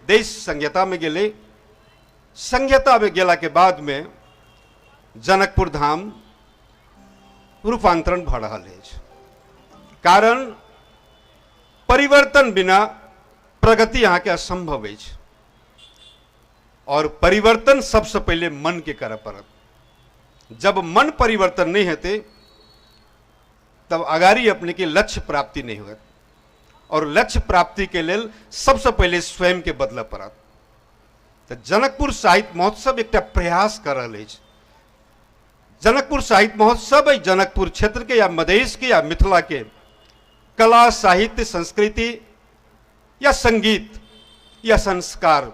देश संहिता में गेले। संहिता में गेला के बाद में जनकपुर धाम रूपांतरण भ रहल अछि। कारण परिवर्तन बिना प्रगति यहाँ के असंभव अछि और परिवर्तन सबसे पहले मन के करय पड़त। जब मन परिवर्तन नहीं हेते तब अगाड़ी अपने के लक्ष्य प्राप्ति नहीं होत और लक्ष्य प्राप्ति के लेल सबसे पहले स्वयं के बदल पड़त। तो जनकपुर साहित्य महोत्सव एक प्रयास कर रहा है। जनकपुर साहित्य महोत्सव जनकपुर क्षेत्र के या मधेश के या मिथिला के कला साहित्य संस्कृति या संगीत या संस्कार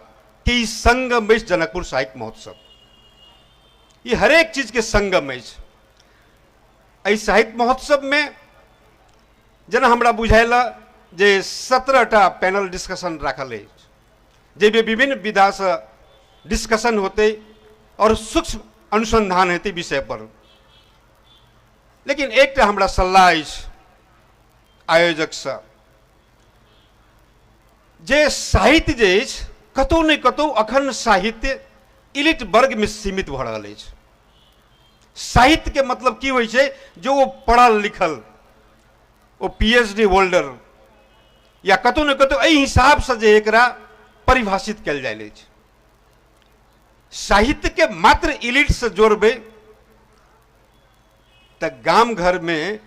की संगम है। जनकपुर साहित्य महोत्सव ये हर एक चीज के संगम है। साहित्य महोत्सव में जना हमरा बुझाइला जे 17टा पैनल डिस्कशन रखल है, जे विभिन्न विधा से डिस्कशन होते और सूक्ष्म अनुसंधान हेतु विषय पर। लेकिन एक हमरा सलाह अछि आयोजक से जे साहित्य जे अछि कतौ ने कतौ अखन साहित्य इलिट वर्ग में सीमित भ रहल अछि। साहित्य के मतलब की होइ छै जो वो पढ़ल लिखल वो पीएचडी होल्डर या कतौ ने कतौ एहि हिसाब से जे एकरा परिभाषित कल जाए। साहित्य के मात्र इलिट से जोड़बे तो गाम घर में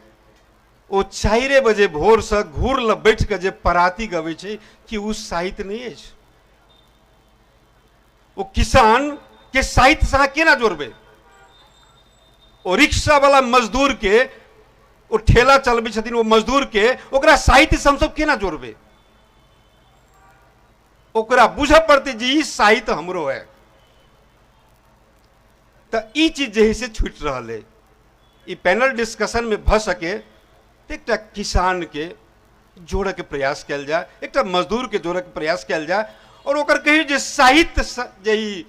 वो 4 बजे भोर से घूर ल बैठ के जे पराती गवे छै कि उ साहित्य नहीं है। वो किसान के साहित्य से केना जोड़बे? वो रिक्शा वाला मजदूर के वो ठेला चलबे छथिन वो मजदूर के ओकरा साहित्य से हम सब केना जोड़बे? ओकरा बुझ पड़ते जी ई साहित्य हमरो है। तो ई चीज जे से छूट रहा है। ई पैनल डिस्कशन में भ सके एक किसान के जोड़े के प्रयास कल जाए, एक मजदूर के जोड़े के प्रयास कल जाए और ओकर कही जे साहित्य जे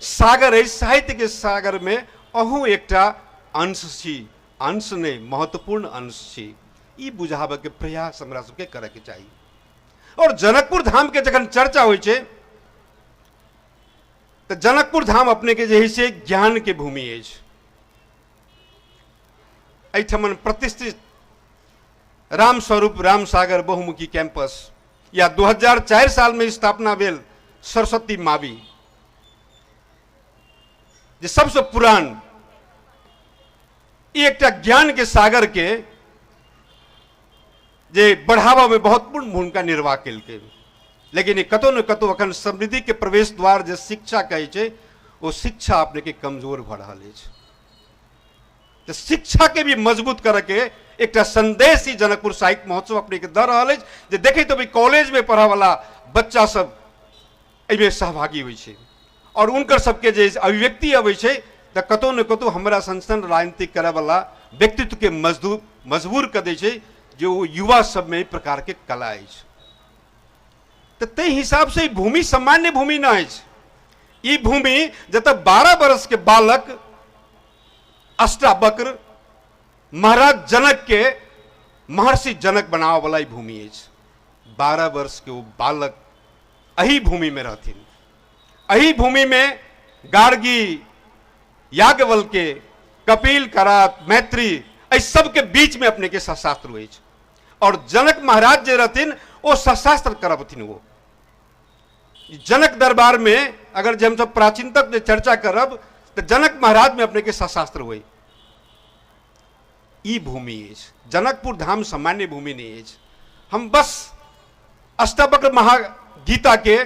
सागर है, साहित्य के सागर में अहू एक अंश छी, अंश नहीं महत्वपूर्ण अंश छी। ई बुझावे के प्रयास हमरा सबके करे के चाहिए। और जनकपुर धाम के जखन चर्चा होइ छै तो जनकपुर धाम अपने के जे से ज्ञान के भूमि अछि। एठमन प्रतिष्ठित राम स्वरूप राम सागर बहुमुखी कैंपस या 2004 साल में स्थापना भेल सरस्वती मावी जे सबसे पुरान एक ज्ञान के सागर के जे बढ़ावा में बहुत पूर्ण भूमिका निर्वाह कल। लेकिन कतौ न कतौ अखन समृद्धि के प्रवेश द्वार जे शिक्षा कहे छै वो शिक्षा अपने के कमजोर भ रहा है। तो शिक्षा के भी मजबूत करके एक संदेश ही जनकपुर साहित्य महोत्सव अपने के दे रहा है। जे देखे तो भी कॉलेज में पढ़ा वाला बच्चा सब एमे सहभागी होइ छै और उनकर सबके जे अभिव्यक्ति अबै छै तो कतौ न कतौ हमरा संस्थान राजनीति करे वाला व्यक्तित्व के मजबूर कर दे छै जो युवा सब में प्रकार के कला है। तो ते हिसाब से भूमि सामान्य भूमि न है। ई भूमि जत 12 वर्ष के बालक अष्टावक्र महाराज जनक के महर्षि जनक बनावे वाला भूमि है। 12 वर्ष के वो बालक अही भूमि में रहथिन। अही भूमि में गार्गी याज्ञवल्क्य कपिल करात मैत्री इस सब के बीच में अपने के शास्त्र हुए और जनक महाराज जे रहथिन वो शास्त्र करबथिन। वो जनक दरबार में अगर जे हम सब प्राचीन तक जे चर्चा करब तो जनक महाराज में अपने के शास्त्र हुए। ई भूमि है। जनकपुर धाम सामान्य भूमि नहीं है। हम बस अष्टावक्र महागीता के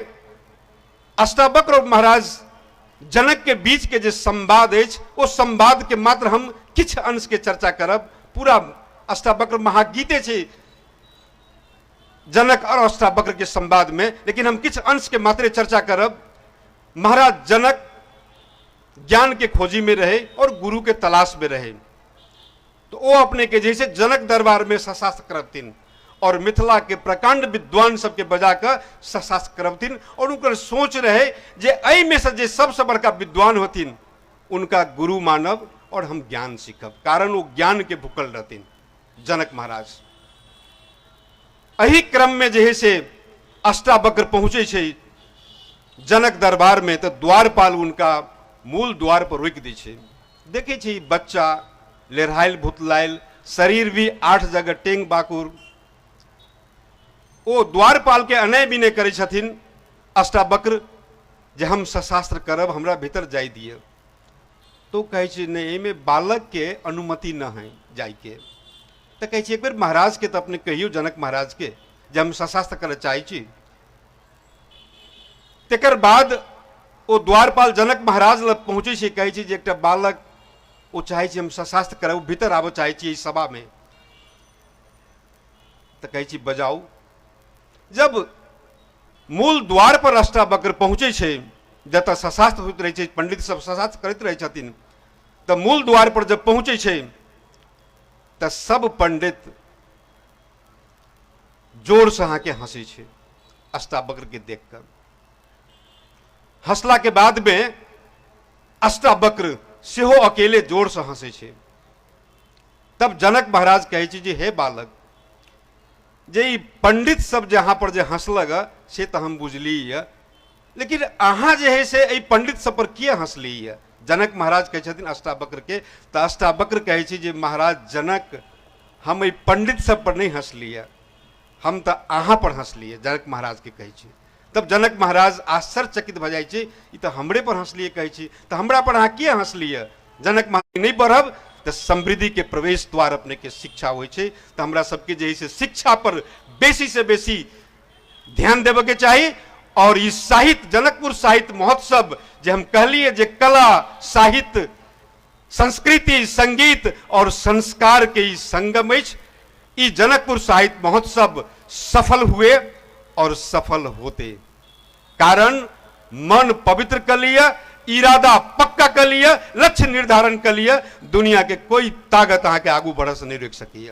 अष्टावक्र और महाराज जनक के बीच के जो संवाद है वो संवाद के मात्र हम किछ अंश के चर्चा करब। पूरा अष्टावक्र महागीते छे जनक और अष्टावक्र के संवाद में, लेकिन हम किछ अंश के मात्र चर्चा करब। महाराज जनक ज्ञान के खोजी में रहे और गुरु के तलाश में रहे तो वो अपने के जैसे जनक दरबार में शास्त्र करबथिन और मिथिला के प्रकांड विद्वान सबके बजा कर शास्त्र करबथिन और उनकर सोच रहे जे एहि में से जे सबसे बड़का विद्वान होथिन उनका गुरु मानब और हम ज्ञान सीखब। कारण वो ज्ञान के भूखल रहथिन जनक महाराज। एही क्रम में जे है से अष्टावक्र पहुंचे छे जनक दरबार में तो द्वारपाल उनका मूल द्वार पर रोक दी छे। देखे छी बच्चा लेरहाइल भुतलाइल, शरीर भी 8 जगह टेंग बाकुर, ओ द्वारपाल के अनय विनय करे छथिन अष्टावक्र जे हम सशास्त्र करब, हमरा भीतर जाय दिए। तो कहे छी नहीं, एमे बालक के अनुमति न है जाय के। तो कहे छी एक बेर महाराज के तो अपने कहियो, जनक महाराज के, जे हम सशास्त्र करे चाहे छी। तेकर बाद ओ द्वारपाल जनक महाराज लग पहुंचे छी, कहे छी जे एकटा बालक ओ चाहे छी हम सशास्त्र करे, वो भीतर आबो चाहे छी इस सभा में। तो कहे छी बजाऊ। जब मूल द्वार पर अष्टावक्र पहुंचे छे, जत सशास्त्र होइत रहे छे, पंडित सब सशास्त्र करते रहे छथिन, तो मूल द्वार पर जब पहुंचे छे तो सब पंडित जोर से के हंसे छे अष्टावक्र के देखकर। हंसला के बाद में अष्टावक्र सेहो अकेले जोर से हंसे छे। तब जनक महाराज कहे छे जे हे बालक, जे पंडित सब जहां पर जे हंसलग से तो हम बुझली है, लेकिन अहाँ जे है से पंडित सब पर किए हंसली है। जनक महाराज कहे छथिन अष्टावक्र के, तो अष्टावक्र कहे छे जे महाराज जनक, हम पंडित सब पर नहीं हंसली है, हम तो अहाँ पर हंसली है। जनक महाराज के कहे छे। तब जनक महाराज आश्चर्यचकित भ जाय छे, ई तो हमरे पर हंसलिए कहे छे, तो हमरा पर अहाँ किए हंसली है। जनक महाराज नहीं पढ़ब तो समृद्धि के प्रवेश द्वार अपने के शिक्षा हो, तो हमरा सबके जे से शिक्षा पर बेसी से बेसी ध्यान देवे के चाहिए। और इस साहित्य जनकपुर साहित्य महोत्सव जे हम कहलिए जे कला साहित्य संस्कृति संगीत और संस्कार के ई संगम अछि, ई जनकपुर साहित्य महोत्सव सफल हुए और सफल होते। कारण मन पवित्र कर लिया, इरादा पक्का कर लिया, लक्ष्य निर्धारण कर लिया, दुनिया के कोई ताकत आगे आगू बढ़ से नहीं रोक सकी।